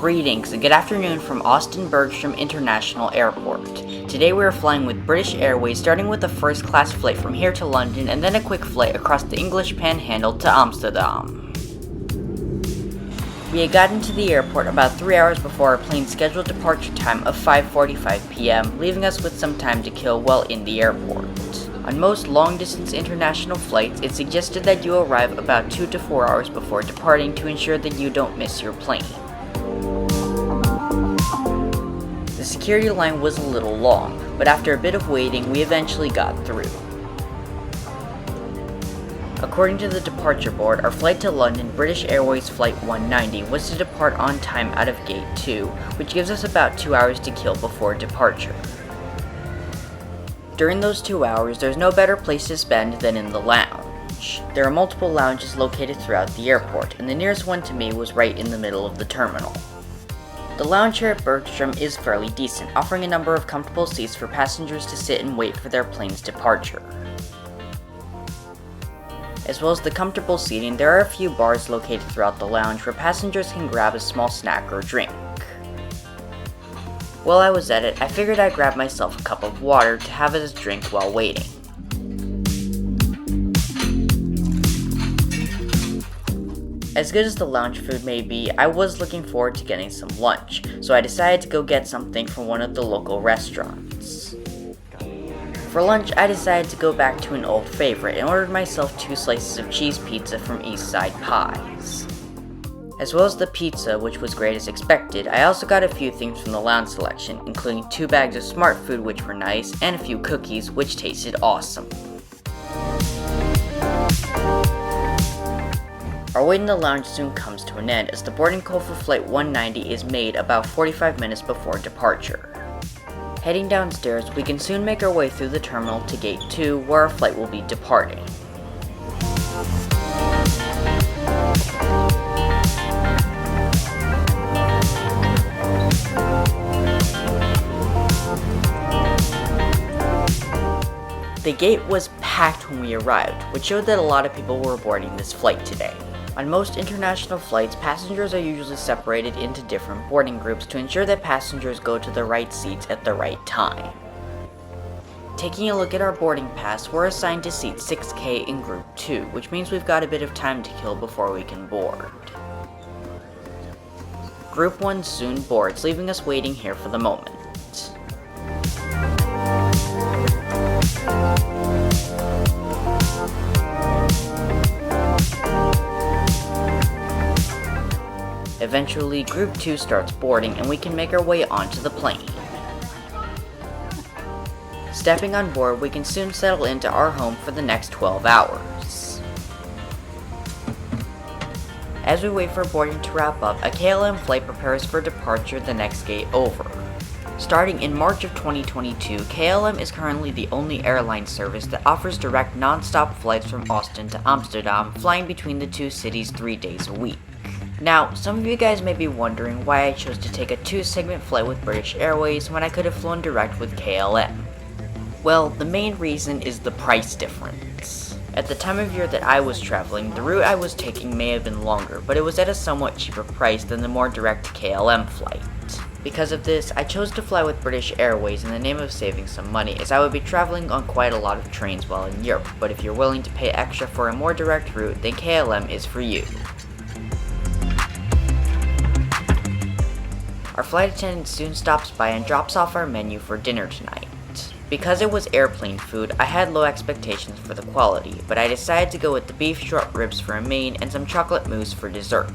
Greetings and good afternoon from Austin-Bergstrom International Airport. Today we are flying with British Airways, starting with a first class flight from here to London and then a quick flight across the English Panhandle to Amsterdam. We had gotten to the airport about 3 hours before our plane's scheduled departure time of 5:45 p.m., leaving us with some time to kill while in the airport. On most long-distance international flights, it's suggested that you arrive about 2 to 4 hours before departing to ensure that you don't miss your plane. The security line was a little long, but after a bit of waiting, we eventually got through. According to the departure board, our flight to London, British Airways Flight 190, was to depart on time out of Gate 2, which gives us about 2 hours to kill before departure. During those 2 hours, there's no better place to spend than in the lounge. There are multiple lounges located throughout the airport, and the nearest one to me was right in the middle of the terminal. The lounge here at Bergstrom is fairly decent, offering a number of comfortable seats for passengers to sit and wait for their plane's departure. As well as the comfortable seating, there are a few bars located throughout the lounge where passengers can grab a small snack or drink. While I was at it, I figured I'd grab myself a cup of water to have as a drink while waiting. As good as the lounge food may be, I was looking forward to getting some lunch, so I decided to go get something from one of the local restaurants. For lunch, I decided to go back to an old favorite and ordered myself 2 slices of cheese pizza from East Side Pies. As well as the pizza, which was great as expected, I also got a few things from the lounge selection, including 2 bags of Smart Food, which were nice, and a few cookies, which tasted awesome. Our wait in the lounge soon comes to an end, as the boarding call for Flight 190 is made about 45 minutes before departure. Heading downstairs, we can soon make our way through the terminal to Gate 2, where our flight will be departing. The gate was packed when we arrived, which showed that a lot of people were boarding this flight today. On most international flights, passengers are usually separated into different boarding groups to ensure that passengers go to the right seats at the right time. Taking a look at our boarding pass, we're assigned to seat 6K in Group 2, which means we've got a bit of time to kill before we can board. Group 1 soon boards, leaving us waiting here for the moment. Eventually, Group 2 starts boarding and we can make our way onto the plane. Stepping on board, we can soon settle into our home for the next 12 hours. As we wait for boarding to wrap up, a KLM flight prepares for departure the next gate over. Starting in March of 2022, KLM is currently the only airline service that offers direct non-stop flights from Austin to Amsterdam, flying between the two cities 3 days a week. Now, some of you guys may be wondering why I chose to take a 2-segment flight with British Airways when I could have flown direct with KLM. Well, the main reason is the price difference. At the time of year that I was traveling, the route I was taking may have been longer, but it was at a somewhat cheaper price than the more direct KLM flight. Because of this, I chose to fly with British Airways in the name of saving some money, as I would be traveling on quite a lot of trains while in Europe, but if you're willing to pay extra for a more direct route, then KLM is for you. Our flight attendant soon stops by and drops off our menu for dinner tonight. Because it was airplane food, I had low expectations for the quality, but I decided to go with the beef short ribs for a main and some chocolate mousse for dessert.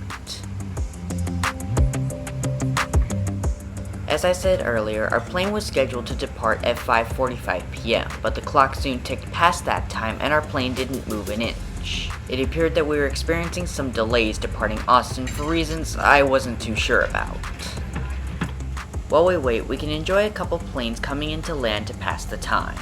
As I said earlier, our plane was scheduled to depart at 5:45 p.m., but the clock soon ticked past that time and our plane didn't move an inch. It appeared that we were experiencing some delays departing Austin for reasons I wasn't too sure about. While we wait, we can enjoy a couple planes coming into land to pass the time.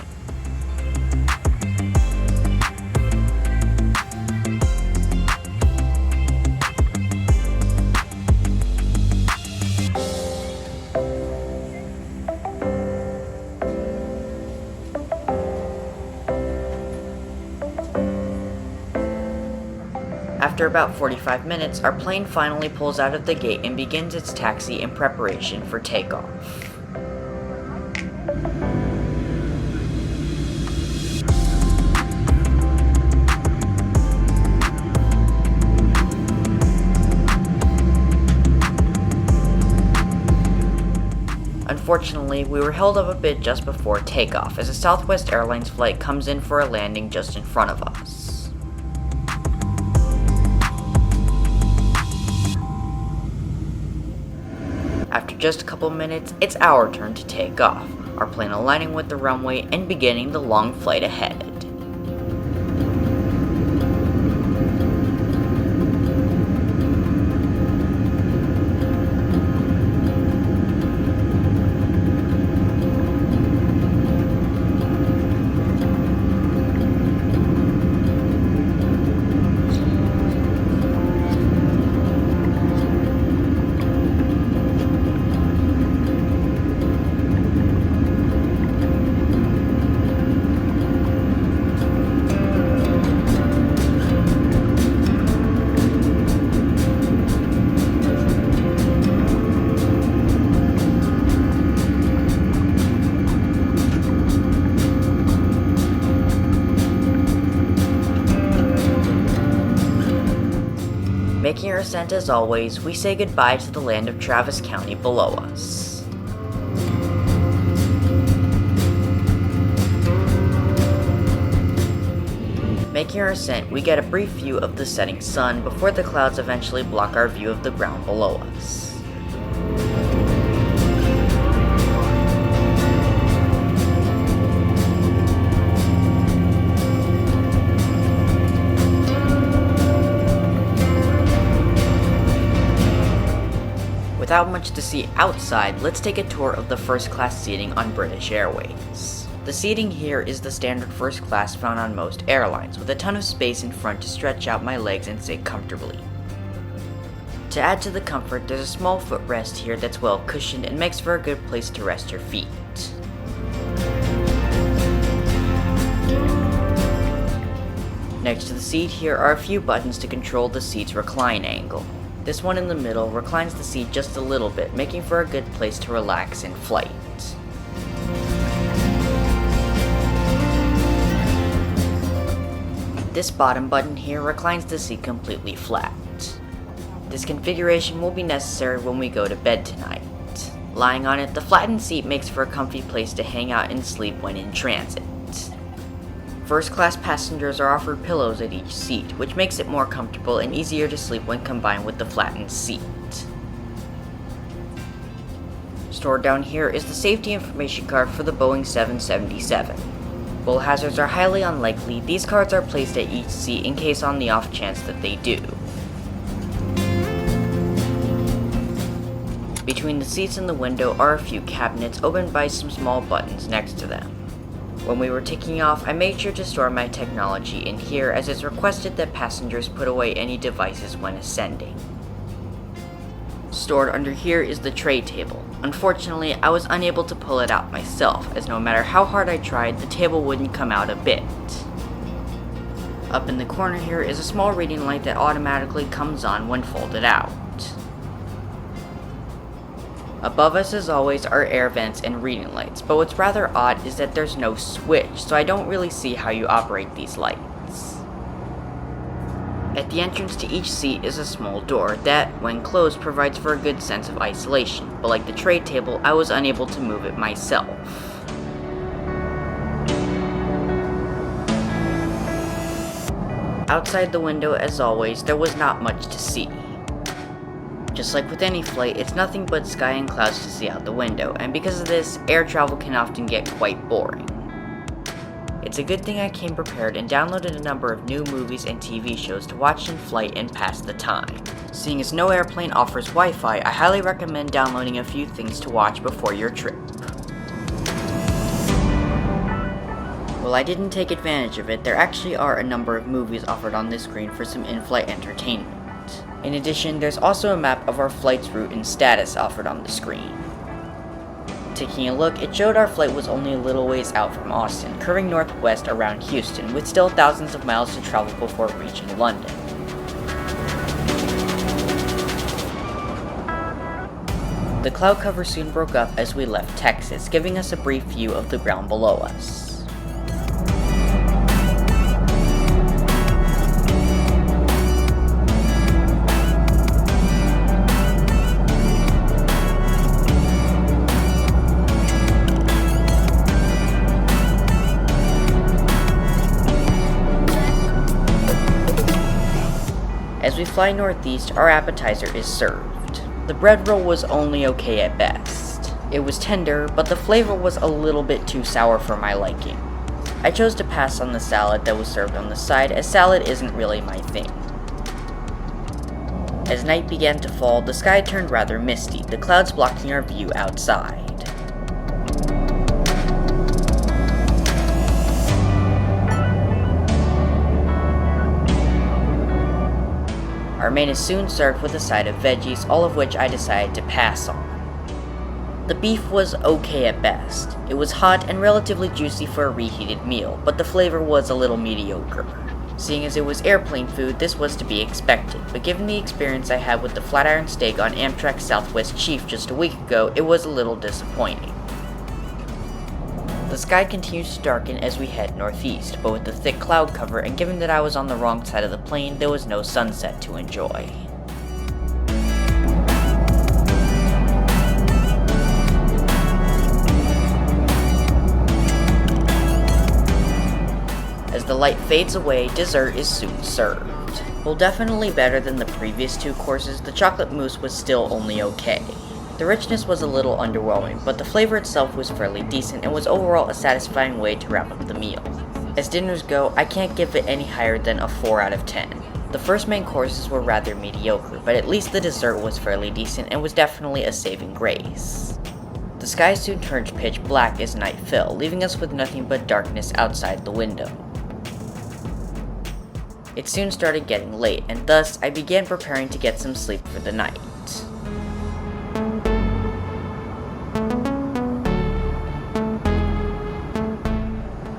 After about 45 minutes, our plane finally pulls out of the gate and begins its taxi in preparation for takeoff. Unfortunately, we were held up a bit just before takeoff as a Southwest Airlines flight comes in for a landing just in front of us. After just a couple minutes, it's our turn to take off, our plane aligning with the runway and beginning the long flight ahead. Making our ascent as always, we say goodbye to the land of Travis County below us. Making our ascent, we get a brief view of the setting sun before the clouds eventually block our view of the ground below us. Without much to see outside, let's take a tour of the first class seating on British Airways. The seating here is the standard first class found on most airlines, with a ton of space in front to stretch out my legs and sit comfortably. To add to the comfort, there's a small footrest here that's well cushioned and makes for a good place to rest your feet. Next to the seat here are a few buttons to control the seat's recline angle. This one in the middle reclines the seat just a little bit, making for a good place to relax in flight. This bottom button here reclines the seat completely flat. This configuration will be necessary when we go to bed tonight. Lying on it, the flattened seat makes for a comfy place to hang out and sleep when in transit. First class passengers are offered pillows at each seat, which makes it more comfortable and easier to sleep when combined with the flattened seat. Stored down here is the safety information card for the Boeing 777. While hazards are highly unlikely, these cards are placed at each seat in case on the off chance that they do. Between the seats and the window are a few cabinets opened by some small buttons next to them. When we were taking off, I made sure to store my technology in here as it's requested that passengers put away any devices when ascending. Stored under here is the tray table. Unfortunately, I was unable to pull it out myself, as no matter how hard I tried, the table wouldn't come out a bit. Up in the corner here is a small reading light that automatically comes on when folded out. Above us, as always, are air vents and reading lights, but what's rather odd is that there's no switch, so I don't really see how you operate these lights. At the entrance to each seat is a small door that, when closed, provides for a good sense of isolation, but like the tray table, I was unable to move it myself. Outside the window, as always, there was not much to see. Just like with any flight, it's nothing but sky and clouds to see out the window, and because of this, air travel can often get quite boring. It's a good thing I came prepared and downloaded a number of new movies and TV shows to watch in flight and pass the time. Seeing as no airplane offers Wi-Fi, I highly recommend downloading a few things to watch before your trip. While I didn't take advantage of it, there actually are a number of movies offered on this screen for some in-flight entertainment. In addition, there's also a map of our flight's route and status offered on the screen. Taking a look, it showed our flight was only a little ways out from Austin, curving northwest around Houston, with still thousands of miles to travel before reaching London. The cloud cover soon broke up as we left Texas, giving us a brief view of the ground below us. As we fly northeast, our appetizer is served. The bread roll was only okay at best. It was tender, but the flavor was a little bit too sour for my liking. I chose to pass on the salad that was served on the side, as salad isn't really my thing. As night began to fall, the sky turned rather misty, the clouds blocking our view outside. Our main is soon served with a side of veggies, all of which I decided to pass on. The beef was okay at best. It was hot and relatively juicy for a reheated meal, but the flavor was a little mediocre. Seeing as it was airplane food, this was to be expected, but given the experience I had with the Flatiron Steak on Amtrak Southwest Chief just a week ago, it was a little disappointing. The sky continues to darken as we head northeast, but with the thick cloud cover and given that I was on the wrong side of the plane, there was no sunset to enjoy. As the light fades away, dessert is soon served. While definitely better than the previous two courses, the chocolate mousse was still only okay. The richness was a little underwhelming, but the flavor itself was fairly decent and was overall a satisfying way to wrap up the meal. As dinners go, I can't give it any higher than a 4 out of 10. The first main courses were rather mediocre, but at least the dessert was fairly decent and was definitely a saving grace. The sky soon turned pitch black as night fell, leaving us with nothing but darkness outside the window. It soon started getting late, and thus I began preparing to get some sleep for the night.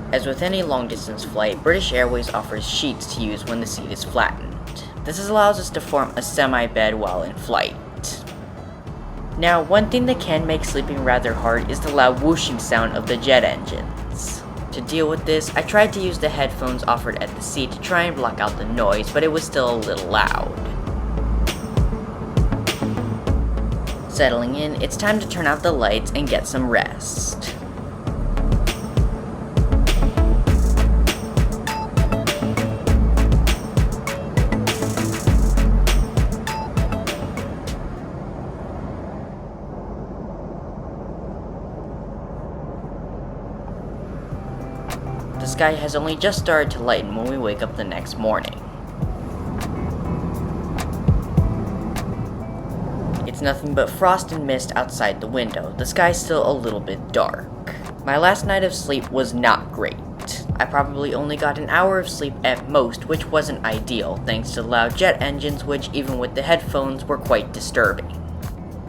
As with any long-distance flight, British Airways offers sheets to use when the seat is flattened. This allows us to form a semi-bed while in flight. Now, one thing that can make sleeping rather hard is the loud whooshing sound of the jet engines. To deal with this, I tried to use the headphones offered at the seat to try and block out the noise, but it was still a little loud. Settling in, it's time to turn out the lights and get some rest. The sky has only just started to lighten when we wake up the next morning. It's nothing but frost and mist outside the window. The sky's still a little bit dark. My last night of sleep was not great. I probably only got an hour of sleep at most, which wasn't ideal, thanks to the loud jet engines, which even with the headphones were quite disturbing.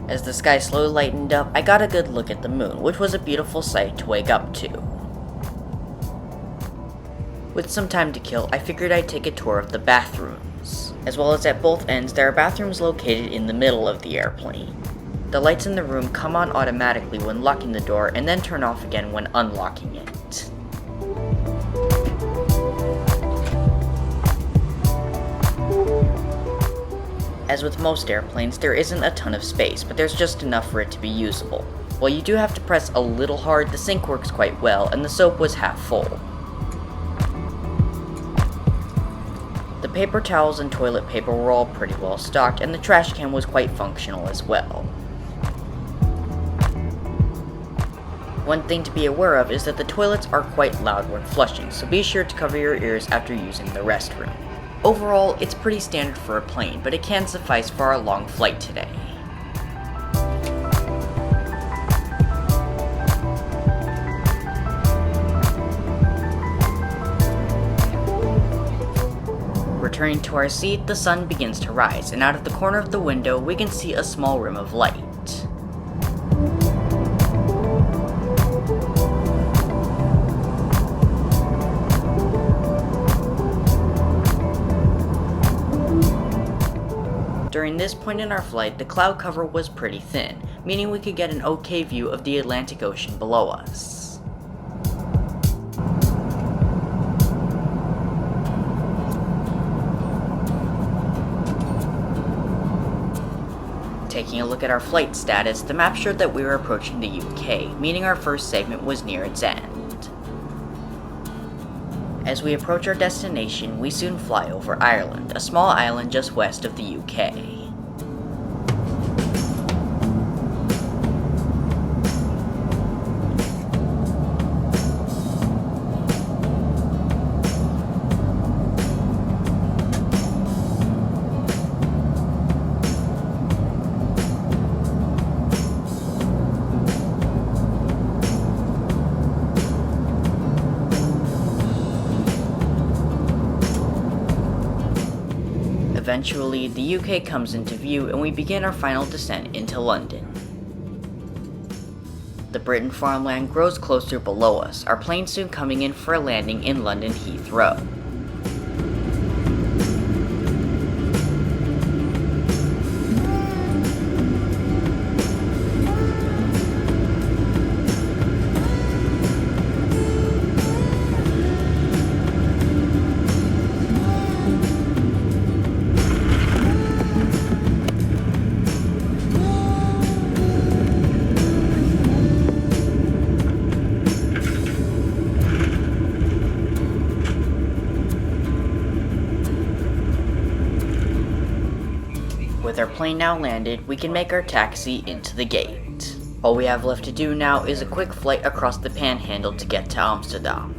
As the sky slowly lightened up, I got a good look at the moon, which was a beautiful sight to wake up to. With some time to kill, I figured I'd take a tour of the bathrooms. As well as at both ends, there are bathrooms located in the middle of the airplane. The lights in the room come on automatically when locking the door and then turn off again when unlocking it. As with most airplanes, there isn't a ton of space, but there's just enough for it to be usable. While you do have to press a little hard, the sink works quite well, and the soap was half full. The paper towels and toilet paper were all pretty well stocked, and the trash can was quite functional as well. One thing to be aware of is that the toilets are quite loud when flushing, so be sure to cover your ears after using the restroom. Overall, it's pretty standard for a plane, but it can suffice for our long flight today. Returning to our seat, the sun begins to rise, and out of the corner of the window, we can see a small rim of light. During this point in our flight, the cloud cover was pretty thin, meaning we could get an okay view of the Atlantic Ocean below us. Taking a look at our flight status, the map showed that we were approaching the UK, meaning our first segment was near its end. As we approach our destination, we soon fly over Ireland, a small island just west of the UK. Eventually, the UK comes into view and we begin our final descent into London. The Britain farmland grows closer below us, our plane soon coming in for a landing in London Heathrow. With our plane now landed, we can make our taxi into the gate. All we have left to do now is a quick flight across the panhandle to get to Amsterdam.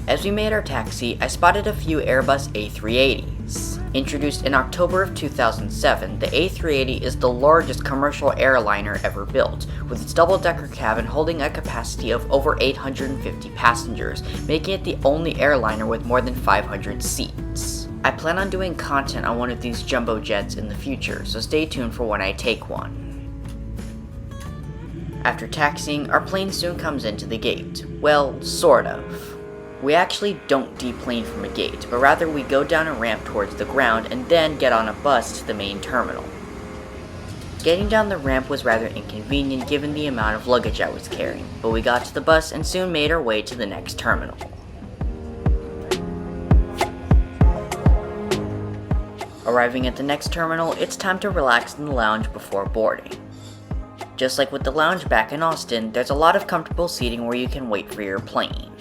As we made our taxi, I spotted a few Airbus A380s. Introduced in October of 2007, the A380 is the largest commercial airliner ever built, with its double-decker cabin holding a capacity of over 850 passengers, making it the only airliner with more than 500 seats. I plan on doing content on one of these jumbo jets in the future, so stay tuned for when I take one. After taxiing, our plane soon comes into the gate. Well, sort of. We actually don't deplane from a gate, but rather we go down a ramp towards the ground and then get on a bus to the main terminal. Getting down the ramp was rather inconvenient given the amount of luggage I was carrying, but we got to the bus and soon made our way to the next terminal. Arriving at the next terminal, it's time to relax in the lounge before boarding. Just like with the lounge back in Austin, there's a lot of comfortable seating where you can wait for your plane.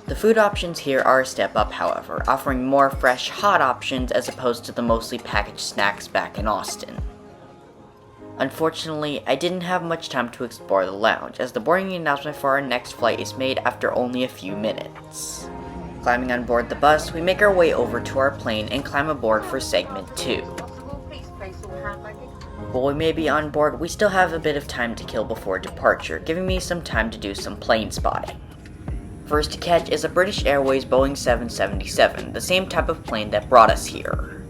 The food options here are a step up, however, offering more fresh, hot options as opposed to the mostly packaged snacks back in Austin. Unfortunately, I didn't have much time to explore the lounge, as the boarding announcement for our next flight is made after only a few minutes. Climbing on board the bus, we make our way over to our plane and climb aboard for segment 2. While we may be on board, we still have a bit of time to kill before departure, giving me some time to do some plane spotting. First to catch is a British Airways Boeing 777, the same type of plane that brought us here.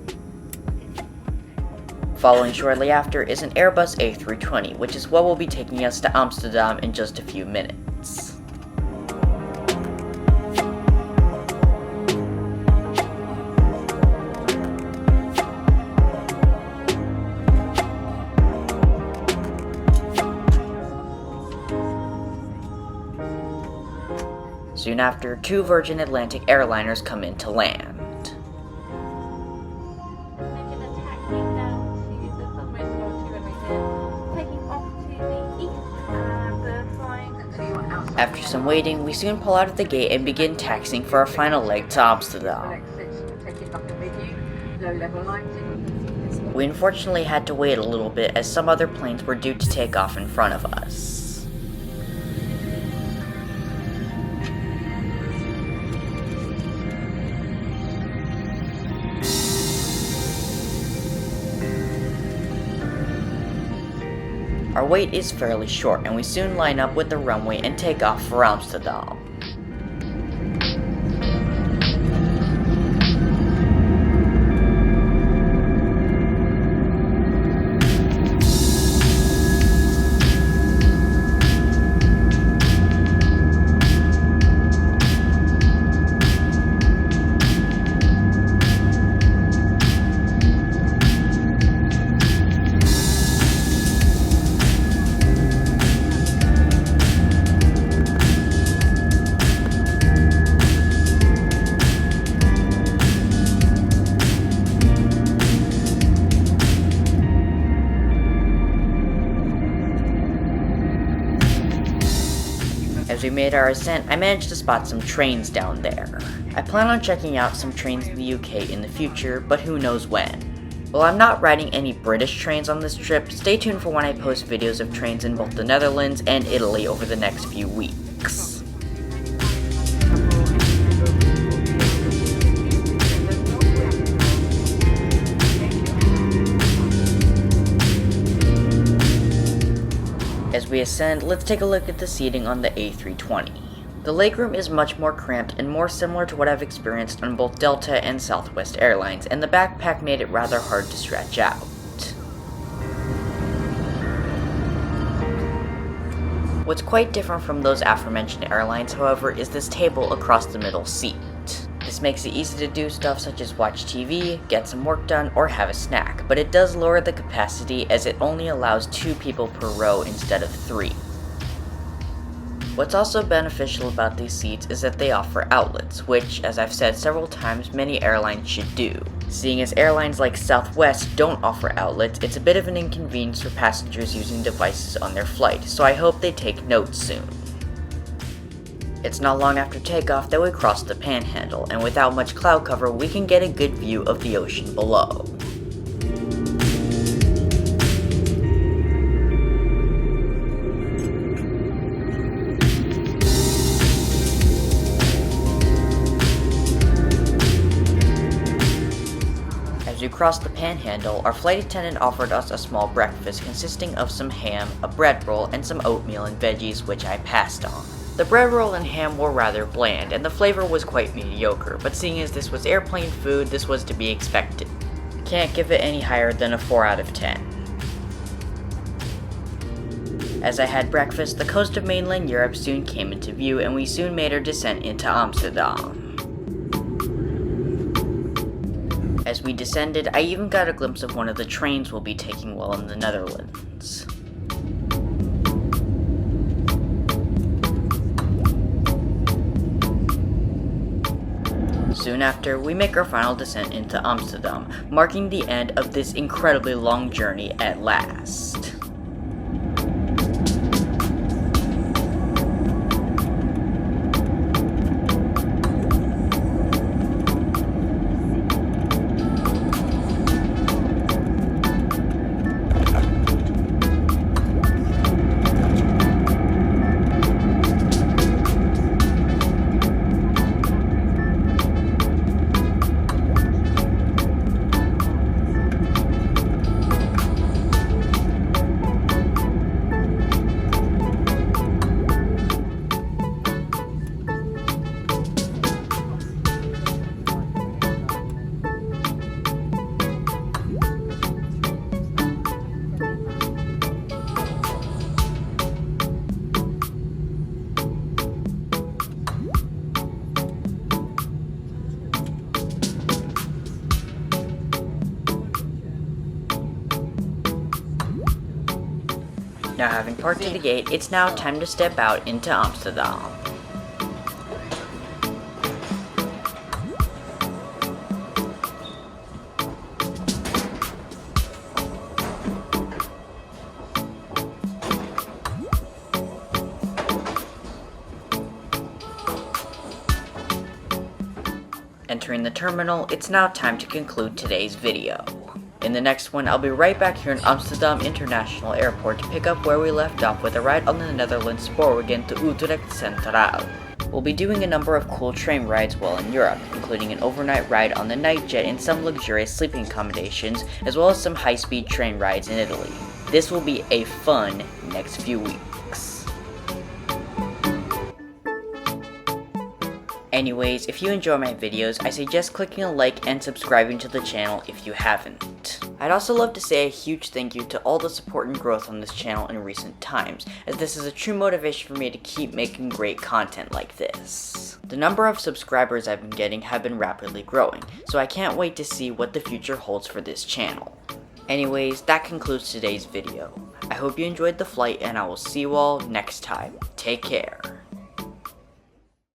Following shortly after is an Airbus A320, which is what will be taking us to Amsterdam in just a few minutes. Soon after, 2 Virgin Atlantic airliners come in to land. After some waiting, we soon pull out of the gate and begin taxiing for our final leg to Amsterdam. We unfortunately had to wait a little bit as some other planes were due to take off in front of us. Our wait is fairly short, and we soon line up with the runway and take off for Amsterdam. made our ascent, I managed to spot some trains down there. I plan on checking out some trains in the UK in the future, but who knows when. While I'm not riding any British trains on this trip, stay tuned for when I post videos of trains in both the Netherlands and Italy over the next few weeks. As we ascend, let's take a look at the seating on the A320. The legroom is much more cramped and more similar to what I've experienced on both Delta and Southwest Airlines, and the backpack made it rather hard to stretch out. What's quite different from those aforementioned airlines, however, is this table across the middle seat. This makes it easy to do stuff such as watch TV, get some work done, or have a snack, but it does lower the capacity as it only allows 2 people per row instead of 3. What's also beneficial about these seats is that they offer outlets, which, as I've said several times, many airlines should do. Seeing as airlines like Southwest don't offer outlets, it's a bit of an inconvenience for passengers using devices on their flight, so I hope they take note soon. It's not long after takeoff that we cross the Panhandle, and without much cloud cover, we can get a good view of the ocean below. As we crossed the Panhandle, our flight attendant offered us a small breakfast consisting of some ham, a bread roll, and some oatmeal and veggies, which I passed on. The bread roll and ham were rather bland, and the flavor was quite mediocre, but seeing as this was airplane food, this was to be expected. Can't give it any higher than a 4 out of 10. As I had breakfast, the coast of mainland Europe soon came into view, and we soon made our descent into Amsterdam. As we descended, I even got a glimpse of one of the trains we'll be taking while in the Netherlands. Soon after, we make our final descent into Amsterdam, marking the end of this incredibly long journey at last. Now having parked at the gate, it's now time to step out into Amsterdam. Entering the terminal, it's now time to conclude today's video. In the next one, I'll be right back here in Amsterdam International Airport to pick up where we left off with a ride on the Netherlands Spoorwegen to Utrecht Centraal. We'll be doing a number of cool train rides while in Europe, including an overnight ride on the night jet and some luxurious sleeping accommodations, as well as some high-speed train rides in Italy. This will be a fun next few weeks. Anyways, if you enjoy my videos, I suggest clicking a like and subscribing to the channel if you haven't. I'd also love to say a huge thank you to all the support and growth on this channel in recent times, as this is a true motivation for me to keep making great content like this. The number of subscribers I've been getting have been rapidly growing, so I can't wait to see what the future holds for this channel. Anyways, that concludes today's video. I hope you enjoyed the flight, and I will see you all next time. Take care.